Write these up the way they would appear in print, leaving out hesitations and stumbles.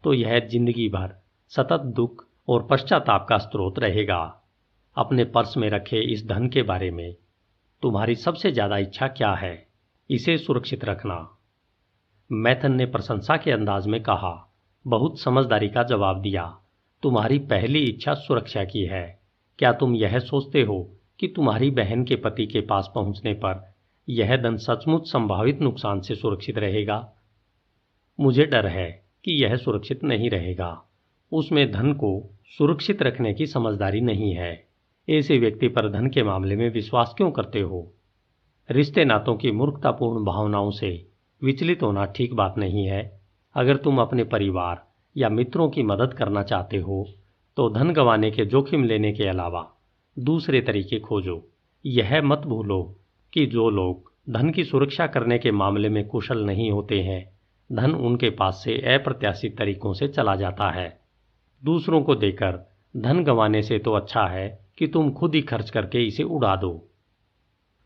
तो यह जिंदगी भर सतत दुख और पश्चाताप का स्रोत रहेगा। अपने पर्स में रखे इस धन के बारे में तुम्हारी सबसे ज्यादा इच्छा क्या है? इसे सुरक्षित रखना। मैथन ने प्रशंसा के अंदाज में कहा, बहुत समझदारी का जवाब दिया। तुम्हारी पहली इच्छा सुरक्षा की है। क्या तुम यह सोचते हो कि तुम्हारी बहन के पति के पास पहुंचने पर यह धन सचमुच संभावित नुकसान से सुरक्षित रहेगा? मुझे डर है कि यह सुरक्षित नहीं रहेगा। उसमें धन को सुरक्षित रखने की समझदारी नहीं है। ऐसे व्यक्ति पर धन के मामले में विश्वास क्यों करते हो? रिश्ते नातों की मूर्खतापूर्ण भावनाओं से विचलित होना ठीक बात नहीं है। अगर तुम अपने परिवार या मित्रों की मदद करना चाहते हो तो धन गंवाने के जोखिम लेने के अलावा दूसरे तरीके खोजो। यह मत भूलो कि जो लोग धन की सुरक्षा करने के मामले में कुशल नहीं होते हैं, धन उनके पास से अप्रत्याशित तरीकों से चला जाता है। दूसरों को देकर धन गंवाने से तो अच्छा है कि तुम खुद ही खर्च करके इसे उड़ा दो।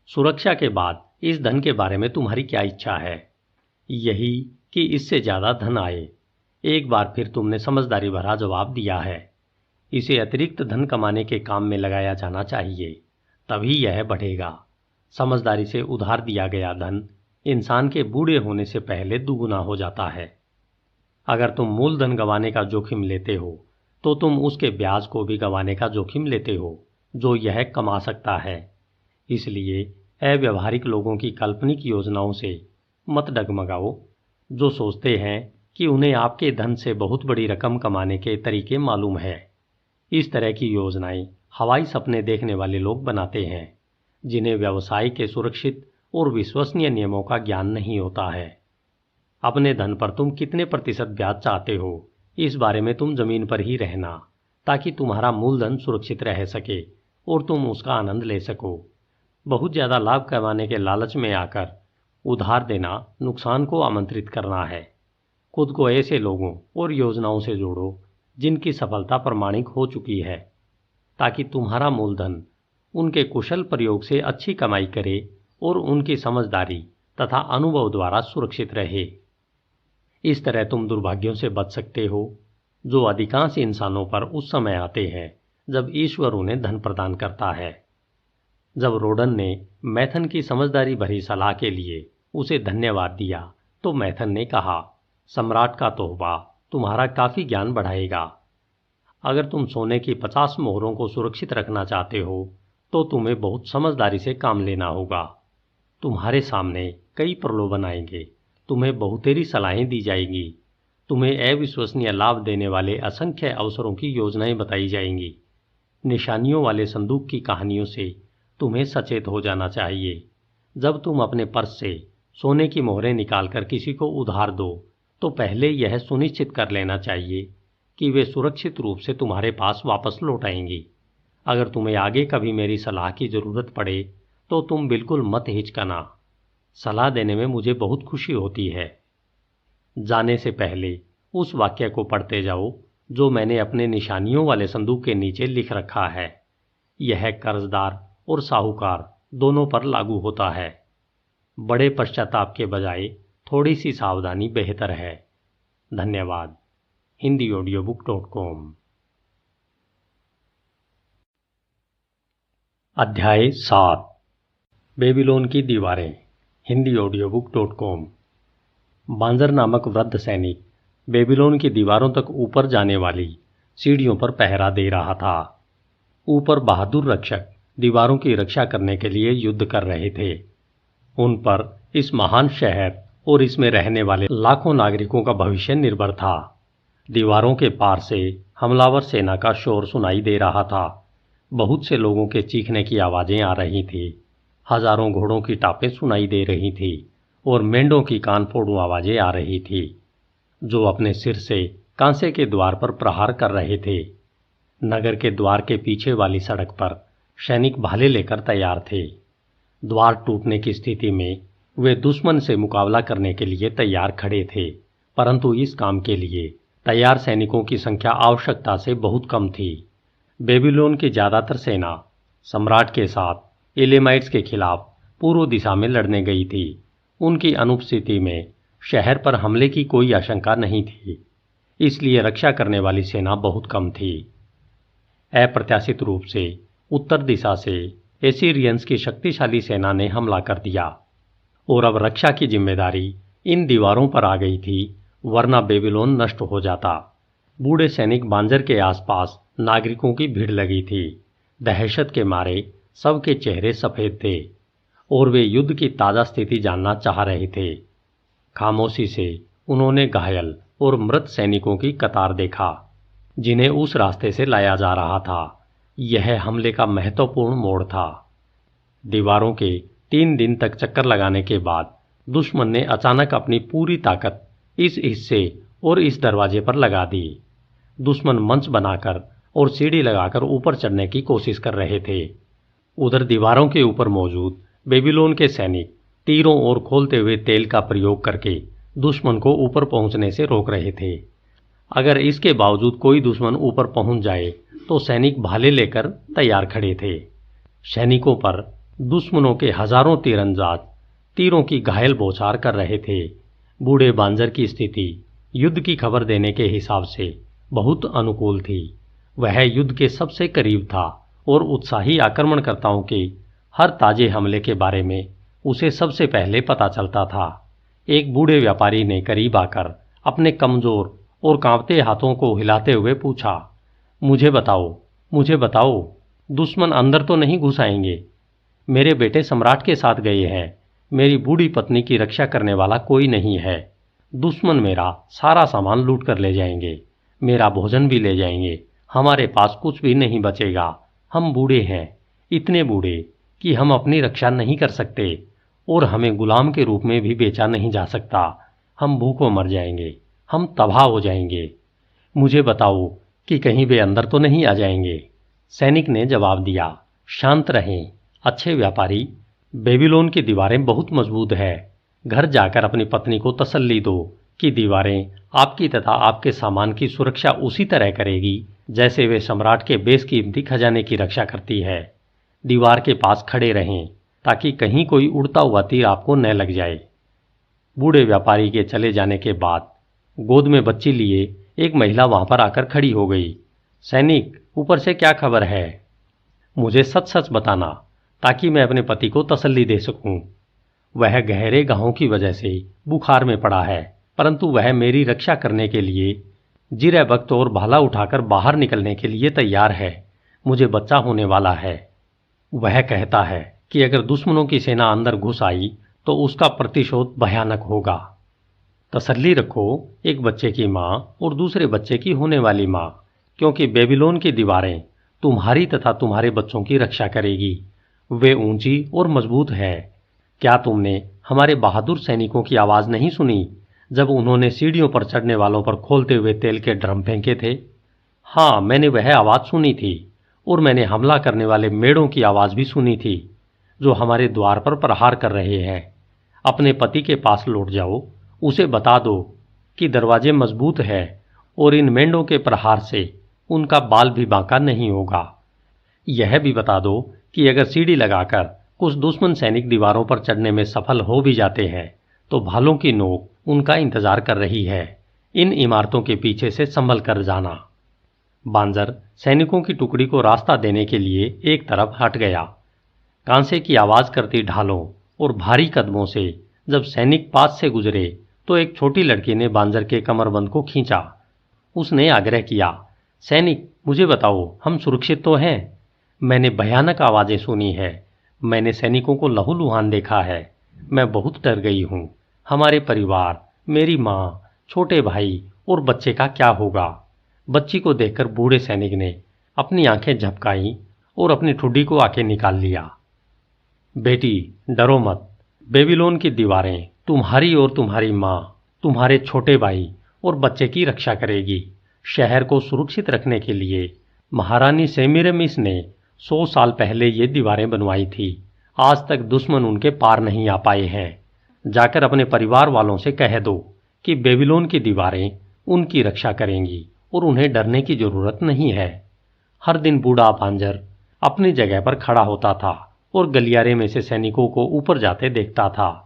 सुरक्षा के बाद इस धन के बारे में तुम्हारी क्या इच्छा है? यही कि इससे ज्यादा धन आए। एक बार फिर तुमने समझदारी भरा जवाब दिया है। इसे अतिरिक्त धन कमाने के काम में लगाया जाना चाहिए, तभी यह बढ़ेगा। समझदारी से उधार दिया गया धन इंसान के बूढ़े होने से पहले दुगुना हो जाता है। अगर तुम मूलधन गंवाने का जोखिम लेते हो तो तुम उसके ब्याज को भी गंवाने का जोखिम लेते हो जो यह कमा सकता है। इसलिए अव्यवहारिक लोगों की काल्पनिक योजनाओं से मत डगमगाओ, जो सोचते हैं कि उन्हें आपके धन से बहुत बड़ी रकम कमाने के तरीके मालूम है। इस तरह की योजनाएं हवाई सपने देखने वाले लोग बनाते हैं, जिन्हें व्यवसाय के सुरक्षित और विश्वसनीय नियमों का ज्ञान नहीं होता है। अपने धन पर तुम कितने प्रतिशत ब्याज चाहते हो, इस बारे में तुम जमीन पर ही रहना, ताकि तुम्हारा मूलधन सुरक्षित रह सके और तुम उसका आनंद ले सको। बहुत ज्यादा लाभ कमाने के लालच में आकर उधार देना नुकसान को आमंत्रित करना है। खुद को ऐसे लोगों और योजनाओं से जोड़ो जिनकी सफलता प्रमाणिक हो चुकी है, ताकि तुम्हारा मूलधन उनके कुशल प्रयोग से अच्छी कमाई करे और उनकी समझदारी तथा अनुभव द्वारा सुरक्षित रहे। इस तरह तुम दुर्भाग्यों से बच सकते हो जो अधिकांश इंसानों पर उस समय आते हैं जब ईश्वर उन्हें धन प्रदान करता है। जब रोडन ने मैथन की समझदारी भरी सलाह के लिए उसे धन्यवाद दिया तो मैथन ने कहा, सम्राट का तोहफा तुम्हारा काफी ज्ञान बढ़ाएगा। अगर तुम सोने की 50 मोहरों को सुरक्षित रखना चाहते हो तो तुम्हें बहुत समझदारी से काम लेना होगा। तुम्हारे सामने कई प्रलोभन आएंगे, तुम्हें बहुतेरी सलाहें दी जाएंगी, तुम्हें अविश्वसनीय लाभ देने वाले असंख्य अवसरों की योजनाएं बताई जाएंगी। निशानियों वाले संदूक की कहानियों से तुम्हें सचेत हो जाना चाहिए। जब तुम अपने पर्स से सोने की मोहरें निकालकर किसी को उधार दो तो पहले यह सुनिश्चित कर लेना चाहिए कि वे सुरक्षित रूप से तुम्हारे पास वापस लौट आएंगी। अगर तुम्हें आगे कभी मेरी सलाह की जरूरत पड़े तो तुम बिल्कुल मत हिचकना। सलाह देने में मुझे बहुत खुशी होती है। जाने से पहले उस वाक्य को पढ़ते जाओ जो मैंने अपने निशानियों वाले संदूक के नीचे लिख रखा है। यह कर्जदार और साहूकार दोनों पर लागू होता है। बड़े पश्चाताप के बजाय थोड़ी सी सावधानी बेहतर है। धन्यवाद। hindiaudiobook.com। अध्याय 7, बेबीलोन की दीवारें। hindiaudiobook.com। बांजर नामक वृद्ध सैनिक बेबीलोन की दीवारों तक ऊपर जाने वाली सीढ़ियों पर पहरा दे रहा था। ऊपर बहादुर रक्षक दीवारों की रक्षा करने के लिए युद्ध कर रहे थे। उन पर इस महान शहर और इसमें रहने वाले लाखों नागरिकों का भविष्य निर्भर था। दीवारों के पार से हमलावर सेना का शोर सुनाई दे रहा था। बहुत से लोगों के चीखने की आवाजें आ रही थी। हजारों घोड़ों की टापें सुनाई दे रही थी और मेंढों की कान फोड़ू आवाजें आ रही थी जो अपने सिर से कांसे के द्वार पर प्रहार कर रहे थे। नगर के द्वार के पीछे वाली सड़क पर सैनिक भाले लेकर तैयार थे। द्वार टूटने की स्थिति में वे दुश्मन से मुकाबला करने के लिए तैयार खड़े थे, परंतु इस काम के लिए तैयार सैनिकों की संख्या आवश्यकता से बहुत कम थी। बेबीलोन की ज्यादातर सेना सम्राट के साथ एलेमाइट्स के खिलाफ पूर्व दिशा में लड़ने गई थी। उनकी अनुपस्थिति में शहर पर हमले की कोई आशंका नहीं थी। इसलिए रक्षा करने वाली सेना बहुत कम थी। अप्रत्याशित रूप से उत्तर दिशा से एसीरियंस की शक्तिशाली सेना ने हमला कर दिया और अब रक्षा की जिम्मेदारी इन दीवारों पर आ गई थी, वरना बेबीलोन नष्ट हो जाता। बूढ़े सैनिक बांजर के आसपास नागरिकों की भीड़ लगी थी। दहशत के मारे सबके चेहरे सफ़ेद थे और वे युद्ध की ताज़ा स्थिति जानना चाह रहे थे। खामोशी से उन्होंने घायल और मृत सैनिकों की कतार देखा, जिन्हें उस रास्ते से लाया जा रहा था। यह हमले का महत्वपूर्ण मोड़ था। दीवारों के 3 दिन तक चक्कर लगाने के बाद दुश्मन ने अचानक अपनी पूरी ताकत इस हिस्से और इस दरवाजे पर लगा दी। दुश्मन मंच बनाकर और सीढ़ी लगाकर ऊपर चढ़ने की कोशिश कर रहे थे। उधर दीवारों के ऊपर मौजूद बेबीलोन के सैनिक तीरों और खोलते हुए तेल का प्रयोग करके दुश्मन को ऊपर पहुंचने से रोक रहे थे। अगर इसके बावजूद कोई दुश्मन ऊपर पहुंच जाए तो सैनिक भाले लेकर तैयार खड़े थे। सैनिकों पर दुश्मनों के हजारों तीरंदाज तीरों की घायल बौछार कर रहे थे। बूढ़े बांजर की स्थिति युद्ध की खबर देने के हिसाब से बहुत अनुकूल थी। वह युद्ध के सबसे करीब था और उत्साही आक्रमणकर्ताओं के हर ताजे हमले के बारे में उसे सबसे पहले पता चलता था। एक बूढ़े व्यापारी ने करीब आकर अपने कमजोर और कांपते हाथों को हिलाते हुए पूछा, मुझे बताओ, दुश्मन अंदर तो नहीं घुस आएंगे? मेरे बेटे सम्राट के साथ गए हैं। मेरी बूढ़ी पत्नी की रक्षा करने वाला कोई नहीं है। दुश्मन मेरा सारा सामान लूट कर ले जाएंगे, मेरा भोजन भी ले जाएंगे। हमारे पास कुछ भी नहीं बचेगा। हम बूढ़े हैं, इतने बूढ़े कि हम अपनी रक्षा नहीं कर सकते और हमें गुलाम के रूप में भी बेचा नहीं जा सकता। हम भूखों मर जाएंगे, हम तबाह हो जाएंगे। मुझे बताओ कि कहीं वे अंदर तो नहीं आ जाएंगे। सैनिक ने जवाब दिया, शांत रहें अच्छे व्यापारी, बेबीलोन की दीवारें बहुत मजबूत है। घर जाकर अपनी पत्नी को तसल्ली दो कि दीवारें आपकी तथा आपके सामान की सुरक्षा उसी तरह करेगी जैसे वे सम्राट के बेशकीमती खजाने की रक्षा करती है। दीवार के पास खड़े रहें ताकि कहीं कोई उड़ता हुआ तीर आपको न लग जाए। बूढ़े व्यापारी के चले जाने के बाद गोद में बच्ची लिए एक महिला वहां पर आकर खड़ी हो गई। सैनिक, ऊपर से क्या खबर है? मुझे सच सच बताना ताकि मैं अपने पति को तसल्ली दे सकूं। वह गहरे घावों की वजह से बुखार में पड़ा है, परंतु वह मेरी रक्षा करने के लिए जिरे वक्त और भाला उठाकर बाहर निकलने के लिए तैयार है। मुझे बच्चा होने वाला है। वह कहता है कि अगर दुश्मनों की सेना अंदर घुस आई तो उसका प्रतिशोध भयानक होगा। तसल्ली रखो, एक बच्चे की माँ और दूसरे बच्चे की होने वाली माँ, क्योंकि बेबीलोन की दीवारें तुम्हारी तथा तुम्हारे बच्चों की रक्षा करेगी। वे ऊंची और मजबूत है। क्या तुमने हमारे बहादुर सैनिकों की आवाज़ नहीं सुनी जब उन्होंने सीढ़ियों पर चढ़ने वालों पर खोलते हुए तेल के ड्रम फेंके थे? हाँ, मैंने वह आवाज़ सुनी थी और मैंने हमला करने वाले मेढ़ों की आवाज़ भी सुनी थी जो हमारे द्वार पर प्रहार कर रहे हैं। अपने पति के पास लौट जाओ, उसे बता दो कि दरवाजे मजबूत है और इन मेंढों के प्रहार से उनका बाल भी बांका नहीं होगा। यह भी बता दो कि अगर सीढ़ी लगाकर कुछ दुश्मन सैनिक दीवारों पर चढ़ने में सफल हो भी जाते हैं तो भालों की नोक उनका इंतजार कर रही है। इन इमारतों के पीछे से संभल कर जाना। बांजर सैनिकों की टुकड़ी को रास्ता देने के लिए एक तरफ हट गया। कांसे की आवाज करती ढालों और भारी कदमों से जब सैनिक पास से गुजरे तो एक छोटी लड़की ने बांजर के कमरबंद को खींचा। उसने आग्रह किया, सैनिक, मुझे बताओ, हम सुरक्षित तो हैं? मैंने भयानक आवाजें सुनी है। मैंने सैनिकों को लहूलुहान देखा है। मैं बहुत डर गई हूँ। हमारे परिवार, मेरी माँ, छोटे भाई और बच्चे का क्या होगा? बच्ची को देखकर बूढ़े सैनिक ने अपनी आंखें झपकाईं और अपनी ठुड्डी को आके निकाल लिया। बेटी, डरो मत। बेबीलोन की दीवारें तुम्हारी और तुम्हारी माँ, तुम्हारे छोटे भाई और बच्चे की रक्षा करेगी। शहर को सुरक्षित रखने के लिए महारानी सेमिरेमिस ने 100 साल पहले ये दीवारें बनवाई थी। आज तक दुश्मन उनके पार नहीं आ पाए हैं। जाकर अपने परिवार वालों से कह दो कि बेबीलोन की दीवारें उनकी रक्षा करेंगी और उन्हें डरने की जरूरत नहीं है। हर दिन बूढ़ा बांजर अपनी जगह पर खड़ा होता था और गलियारे में से सैनिकों को ऊपर जाते देखता था,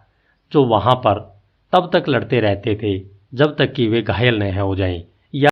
जो वहां पर तब तक लड़ते रहते थे जब तक कि वे घायल न हो जाएं